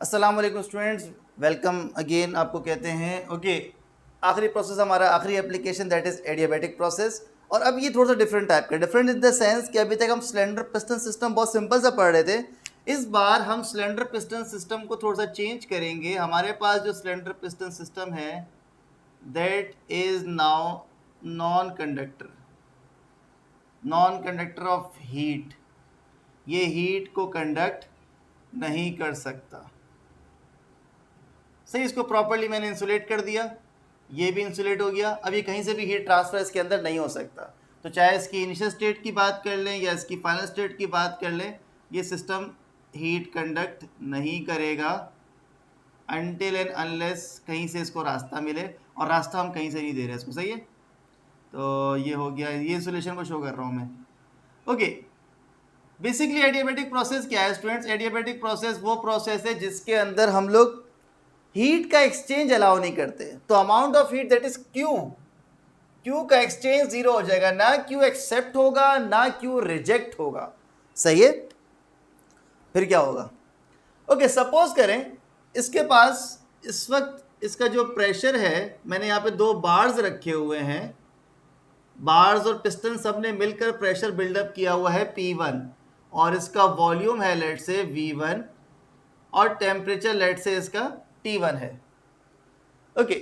अस्सलाम वालेकुम students, welcome again आपको कहते हैं। ओके, आखिरी प्रोसेस हमारा, आखिरी application that is adiabatic process. और अब ये थोड़ा सा डिफरेंट टाइप का, डिफरेंट इन द सेंस कि अभी तक हम सिलेंडर पिस्टन सिस्टम बहुत सिंपल सा पढ़ रहे थे। इस बार हम सिलेंडर पिस्टन सिस्टम को थोड़ा सा चेंज करेंगे। हमारे पास जो सिलेंडर पिस्टन सिस्टम है that is now non conductor, non conductor of heat. ये हीट को कंडक्ट नहीं कर सकता। सही, इसको प्रॉपर्ली मैंने इंसुलेट कर दिया, ये भी इंसुलेट हो गया। अब ये कहीं से भी हीट ट्रांसफर इसके अंदर नहीं हो सकता। तो चाहे इसकी इनिशियल स्टेट की बात कर लें या इसकी फाइनल स्टेट की बात कर लें, ये सिस्टम हीट कंडक्ट नहीं करेगा अनटिल एंड अनलेस कहीं से इसको रास्ता मिले, और रास्ता हम कहीं से नहीं दे रहे इसको। सही है, तो ये हो गया, ये इंसुलेशन को शो कर रहा हूँ मैं। ओके, बेसिकली एडियाबैटिक प्रोसेस क्या है स्टूडेंट्स? एडियाबैटिक प्रोसेस वो प्रोसेस है जिसके अंदर हम लोग हीट का एक्सचेंज अलाउ नहीं करते। तो amount of heat that is Q का एक्सचेंज जीरो हो जाएगा, ना क्यू एक्सेप्ट होगा ना क्यू रिजेक्ट होगा। सही है, फिर क्या होगा? ओके, सपोज करें इसके पास इस वक्त इसका जो प्रेशर है, मैंने यहाँ पे दो बार्स रखे हुए हैं, बार्स और पिस्टन सब ने मिलकर प्रेशर बिल्डअप किया हुआ है P1, और इसका वॉल्यूम है लेट से V1, और टेम्परेचर लेट से इसका T1 है। ओके,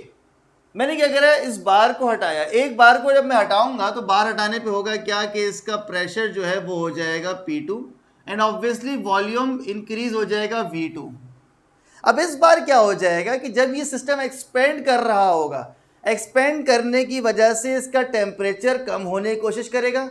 मैंने क्या करा, इस बार को हटाया। एक बार को जब मैं हटाऊंगा तो बार हटाने पे होगा क्या कि इसका प्रेशर जो है वो हो जाएगा P2, and obviously volume increase हो जाएगा V2। अब इस बार क्या हो जाएगा कि जब ये सिस्टम एक्सपेंड कर रहा होगा, एक्सपेंड करने की वजह से इसका टेम्परेचर कम होने की कोशिश करेगा।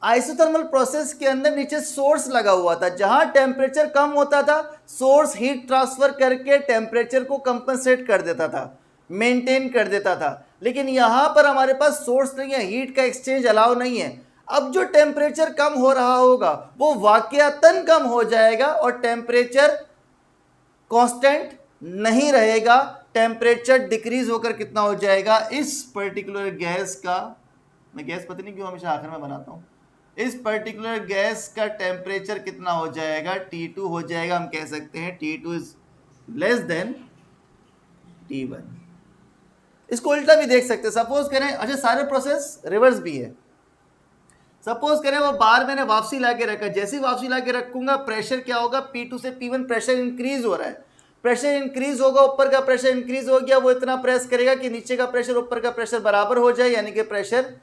आइसोथर्मल प्रोसेस के अंदर नीचे सोर्स लगा हुआ था, जहां टेम्परेचर कम होता था सोर्स हीट ट्रांसफर करके टेम्परेचर को कंपनसेट कर देता था, मेंटेन कर देता था। लेकिन यहां पर हमारे पास सोर्स नहीं है, हीट का एक्सचेंज अलाउ नहीं है। अब जो टेम्परेचर कम हो रहा होगा वो वाकयातन कम हो जाएगा और टेम्परेचर कांस्टेंट नहीं रहेगा। टेम्परेचर डिक्रीज होकर कितना हो जाएगा, इस पर्टिकुलर गैस का, मैं गैस पता नहीं क्यों हमेशा आखिर में बनाता हूं, इस पर्टिकुलर गैस का टेम्परेचर कितना हो जाएगा, T2 हो जाएगा। हम कह सकते हैं T2 is less than T1। इसको उल्टा भी देख सकते हैं। सपोज करें, अच्छा सारे प्रोसेस रिवर्स भी है। सपोज करें वो बार मैंने वापसी ला के रखा, जैसे ही वापसी ला के रखूंगा प्रेशर क्या होगा, P2 से P1 प्रेशर इंक्रीज हो रहा है। प्रेशर इंक्रीज होगा, ऊपर का प्रेशर इंक्रीज हो गया, वो इतना प्रेस करेगा कि नीचे का प्रेशर ऊपर का प्रेशर बराबर हो जाए, यानी कि प्रेशर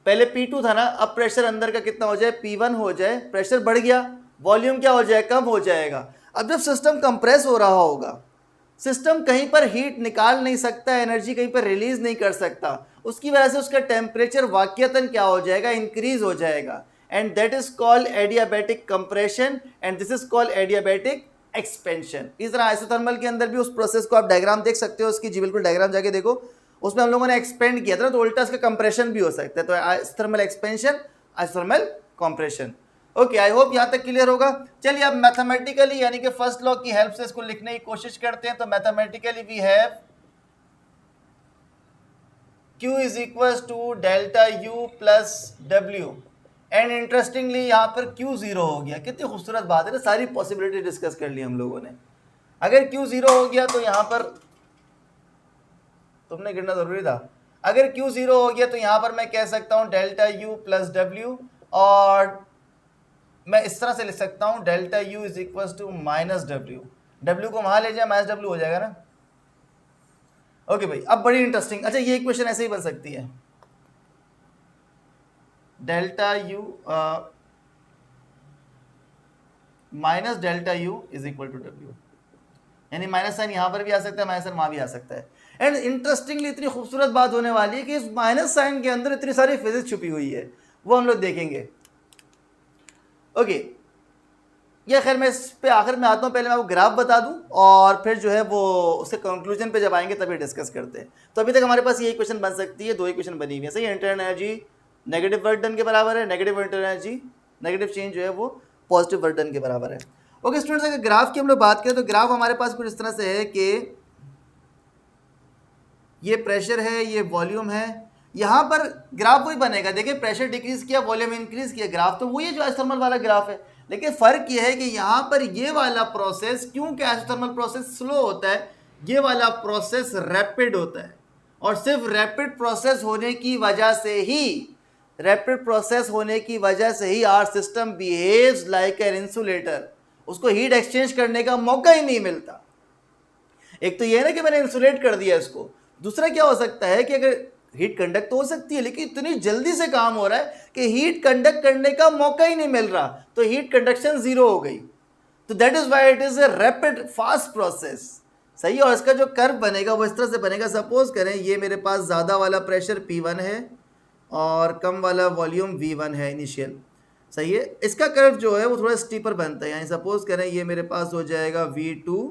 पहले P2 था ना, अब प्रेशर अंदर का कितना हो जाए, P1 हो जाए। प्रेशर बढ़ गया, वॉल्यूम क्या हो जाए, कम हो जाएगा। अब जब सिस्टम कंप्रेस हो रहा होगा, सिस्टम कहीं पर हीट निकाल नहीं सकता, एनर्जी कहीं पर रिलीज नहीं कर सकता, उसकी वजह से उसका टेम्परेचर वाकयतन क्या हो जाएगा, इंक्रीज हो जाएगा। And that is called adiabatic compression, and this is called adiabatic expansion. इस तरह आइसोथर्मल के अंदर भी उस प्रोसेस को आप डायग्राम देख सकते हो, उसकी जी बिल्कुल डायग्राम जाके देखो, उसमें हम लोगों ने एक्सपेंड किया था ना, तो उल्टा इसका कंप्रेशन भी हो सकता है। तो isothermal expansion, isothermal compression. Okay, I hope यहां तक क्लियर होगा। चलिए अब मैथमेटिकली यानी कि फर्स्ट लॉ की हेल्प से इसको लिखने की कोशिश करते हैं। तो mathematically we have Q is equal to delta U plus W, and interestingly यहां पर Q जीरो हो गया। कितनी खूबसूरत बात है ना, सारी पॉसिबिलिटी डिस्कस कर ली हम लोगों ने। अगर Q जीरो हो गया तो यहां पर तुमने गिनना जरूरी था। अगर Q जीरो हो गया तो यहां पर मैं कह सकता हूं डेल्टा U प्लस W, और मैं इस तरह से लिख सकता हूं delta U is equal to minus W। W को वहां ले जाए, माइनस W हो जाएगा ना। ओके भाई, अब बड़ी इंटरेस्टिंग, अच्छा ये इक्वेशन ऐसे ही बन सकती है, delta U minus delta U is equal to W, यानी माइनस साइन यहां पर भी आ सकता है, माइनस साइन वहां भी आ सकता है। एंड इंटरेस्टिंगली इतनी खूबसूरत बात होने वाली है कि इस माइनस साइन के अंदर इतनी सारी फिजिक्स छुपी हुई है, वो हम लोग देखेंगे। ओके, ये खैर मैं इस पे आखिर में आता हूँ, पहले मैं आपको ग्राफ बता दूं और फिर जो है वो उसके कंक्लूजन पे जब आएंगे तभी डिस्कस करते हैं। तो अभी तक हमारे पास ये इक्वेशन बन सकती है, दो इक्वेशन बनी हुई है। सही, internal energy negative work done के बराबर है, negative internal energy, negative change जो है वो पॉजिटिव वर्क डन के बराबर है। ओके स्टूडेंट्स, अगर ग्राफ की हम लोग बात करें तो ग्राफ हमारे पास कुछ इस तरह से है कि ये प्रेशर है, ये वॉल्यूम है। यहाँ पर ग्राफ वही बनेगा, देखिए प्रेशर डिक्रीज किया, वॉल्यूम इंक्रीज किया, ग्राफ तो वही है जो आइसोथर्मल वाला ग्राफ है। लेकिन फ़र्क ये है कि यहाँ पर ये वाला प्रोसेस, क्योंकि आइसोथर्मल प्रोसेस स्लो होता है, ये वाला प्रोसेस रैपिड होता है, और सिर्फ रैपिड प्रोसेस होने की वजह से ही our system behaves like an insulator. उसको हीट एक्सचेंज करने का मौका ही नहीं मिलता। एक तो ये है ना कि मैंने इंसुलेट कर दिया इसको, दूसरा क्या हो सकता है कि अगर हीट कंडक्ट तो हो सकती है, लेकिन इतनी जल्दी से काम हो रहा है कि हीट कंडक्ट करने का मौका ही नहीं मिल रहा, तो हीट कंडक्शन जीरो हो गई। तो that is why it is a rapid fast process. सही है। और इसका जो कर्व बनेगा वो इस तरह से बनेगा। सपोज करें ये मेरे पास ज़्यादा वाला प्रेशर P1 है और कम वाला वॉल्यूम V1 है इनिशियल। सही है। इसका कर्व जो है वो थोड़ा स्टीपर बनता है। यानी सपोज करें ये मेरे पास हो जाएगा V2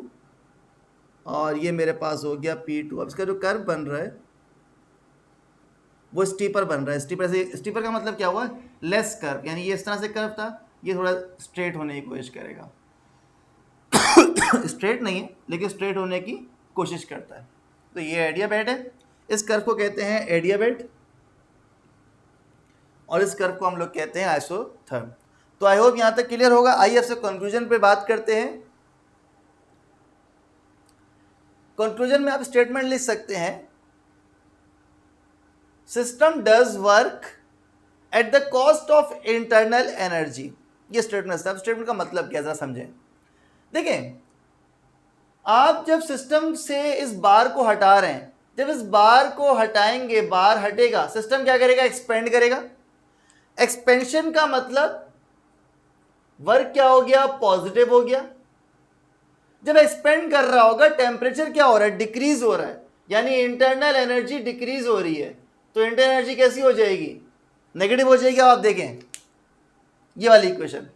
और ये मेरे पास हो गया P2। अब इसका जो कर्व बन रहा है वो स्टीपर बन रहा है। स्टीपर का मतलब क्या हुआ? Less curve. यानी ये इस तरह से कर्व था, ये थोड़ा स्ट्रेट होने की कोशिश करेगा। स्ट्रेट नहीं है लेकिन स्ट्रेट होने की कोशिश करता है। तो ये एडियाबैट है। इस कर्व को कहते हैं एडियाबैट और इस कर्व को हम लोग कहते हैं आइसोथर्म। तो आई होप यहां तक क्लियर होगा। आइए अब से कंक्लूजन पे बात करते हैं। कंक्लूजन में आप स्टेटमेंट लिख सकते हैं, system does work at the cost of internal energy. ये स्टेटमेंट है। स्टेटमेंट का मतलब क्या, जरा समझें। देखें, आप जब सिस्टम से इस बार को हटा रहे हैं, जब इस बार को हटाएंगे, बार हटेगा, सिस्टम क्या करेगा? एक्सपेंड करेगा। एक्सपेंशन का मतलब वर्क क्या हो गया? पॉजिटिव हो गया। जब एक्सपेंड कर रहा होगा टेम्परेचर क्या हो रहा है? डिक्रीज हो रहा है, यानी इंटरनल एनर्जी डिक्रीज हो रही है। तो इंटरनल एनर्जी कैसी हो जाएगी? नेगेटिव हो जाएगी। आप देखें ये वाली इक्वेशन,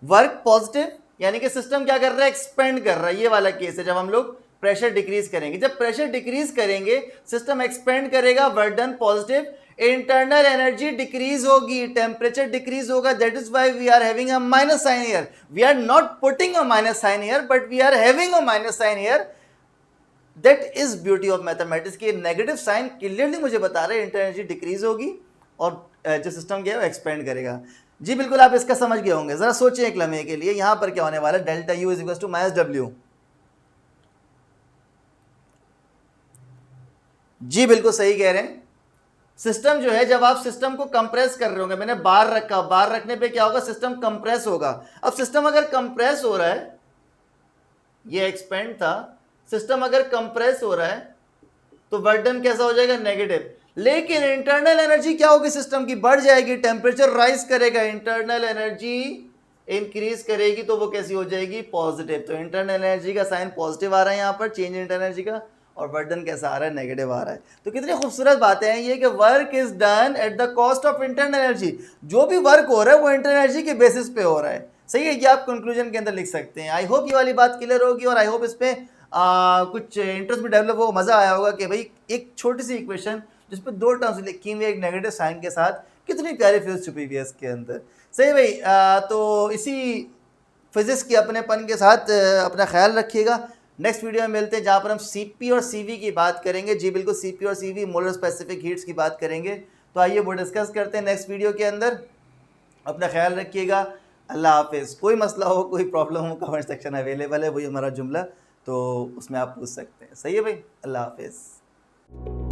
वर्क पॉजिटिव यानी कि सिस्टम क्या कर रहा है? एक्सपेंड कर रहा है। ये वाला केस है जब हम लोग प्रेशर डिक्रीज करेंगे। जब प्रेशर डिक्रीज करेंगे सिस्टम एक्सपेंड करेगा, work done positive, internal energy decrease होगी, टेम्परेचर डिक्रीज होगा। That is why we are having a minus sign here. We are not putting a minus sign here but we are having a minus sign here. That is beauty of mathematics की negative sign clearly मुझे बता रहे हैं internal energy decrease होगी और जो system क्या है वो एक्सपेंड करेगा। जी बिल्कुल, आप इसका समझ गए होंगे। जरा सोचिए एक लम्हे के लिए, यहां पर क्या होने वाला है? Delta U is equal to minus W. जी बिल्कुल सही कह रहे हैं। सिस्टम जो है, जब आप सिस्टम को कंप्रेस कर रहे होंगे, मैंने बार रखा, बार रखने पे क्या होगा? सिस्टम कंप्रेस होगा। अब सिस्टम अगर कंप्रेस हो रहा है, ये एक्सपेंड था, सिस्टम अगर कंप्रेस हो रहा है तो वर्क डन कैसा हो जाएगा? नेगेटिव। लेकिन इंटरनल एनर्जी क्या होगी? सिस्टम की बढ़ जाएगी, टेम्परेचर राइज करेगा, इंटरनल एनर्जी इंक्रीज करेगी, तो वो कैसी हो जाएगी? पॉजिटिव। तो इंटरनल एनर्जी का साइन पॉजिटिव आ रहा है यहाँ पर, चेंज इंटरनल एनर्जी का, और वर्क डन कैसा आ रहा है? नेगेटिव आ रहा है। तो कितनी खूबसूरत बातें हैं ये कि work is done at the cost of internal energy. जो भी वर्क हो रहा है वो इंटरनल एनर्जी के बेसिस पे हो रहा है। सही है, ये आप कंक्लूजन के अंदर लिख सकते हैं। आई होप ये वाली बात क्लियर होगी और आई होप इस पे कुछ इंटरेस्ट भी डेवलप हो, मज़ा आया होगा कि भाई एक छोटी सी इक्वेशन जिसपे दो टर्म्स लिखी हुई, एक नेगेटिव साइन के साथ, कितनी प्यारी फिजिक्स छुपी हुई है इसके अंदर। सही भाई। तो इसी फिजिक्स के अपनेपन के साथ अपना ख्याल रखिएगा। नेक्स्ट वीडियो में मिलते हैं जहाँ पर हम CP और CV की बात करेंगे। जी बिल्कुल, CP और CV मोलर स्पेसिफिक हीट्स की बात करेंगे। तो आइए वो डिस्कस करते हैं नेक्स्ट वीडियो के अंदर। अपना ख्याल रखिएगा। अल्लाह हाफिज़। कोई मसला हो, कोई प्रॉब्लम हो, कमेंट सेक्शन अवेलेबल है, वही हमारा जुमला, तो उसमें आप पूछ सकते हैं। सही है भाई, अल्लाह हाफिज़।